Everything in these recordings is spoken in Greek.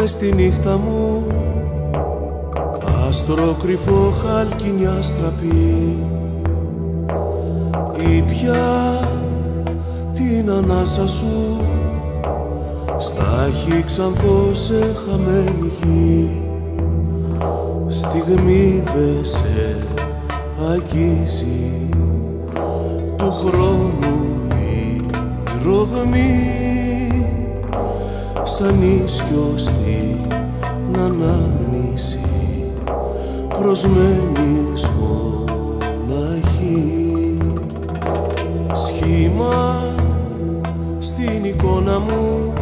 μες στη νύχτα μου, άστρο κρυφό χάλκινια στραπή. Ήπια την ανάσα σου, στάχη ξανθώ σε χαμένη γη. Στιγμή δε σε αγγίζει, του χρόνου η ρογμή, σαν ίσκιο στην ανάμνηση, προσμένεις μοναχή. Σχήμα στην εικόνα μου,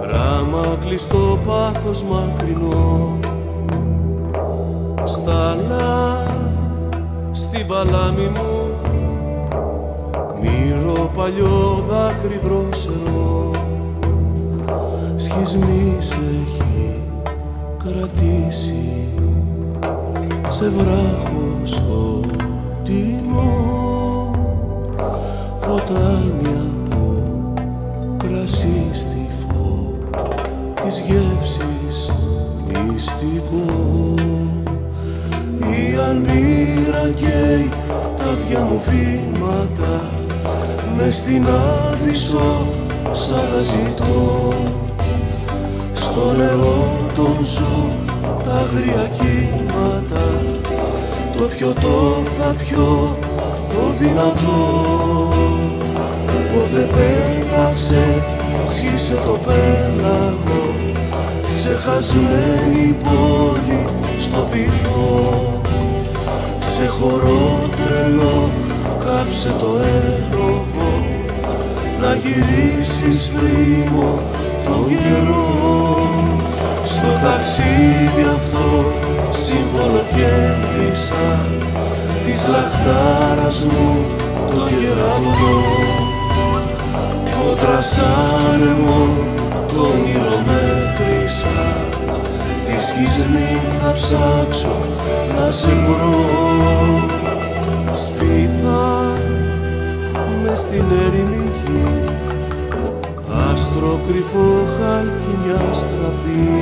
γράμμα κλειστό, πάθος μακρινό, στάλα στην παλάμη μου, μύρο παλιό, δάκρυ δρόσερο. Σχισμή σε έχει κρατήσει σε βράχο σκοτεινό, φωτάνια από κρασί στυφό, της γεύσης μυστικό. Η αλμύρα καίει τα δυο μου βήματα, μες στην Άβυσσο σ' αναζητώ. Στο νερό των σου τα αγρία κύματα, το πιωτό θα πιω το δυνατό. Πότε πέταξε, σχίσε το πέλαγο, σε χασμένη πόλη στο βυθό. Σε χορό τρελό κάψε το έργο, να γυρίσεις πρίμο τον καιρό. Στο ταξίδι αυτό σύμβολο κέρδισα, της λαχτάρας μου το κεραυνό. Κόντρα σαν ανεμό το όνειρο μέτρησα, τη στιγμή θα ψάξω να σε βρω. Σπίθα μες στην έρημη γη, άστρο κρυφό χάλκινια στραπή.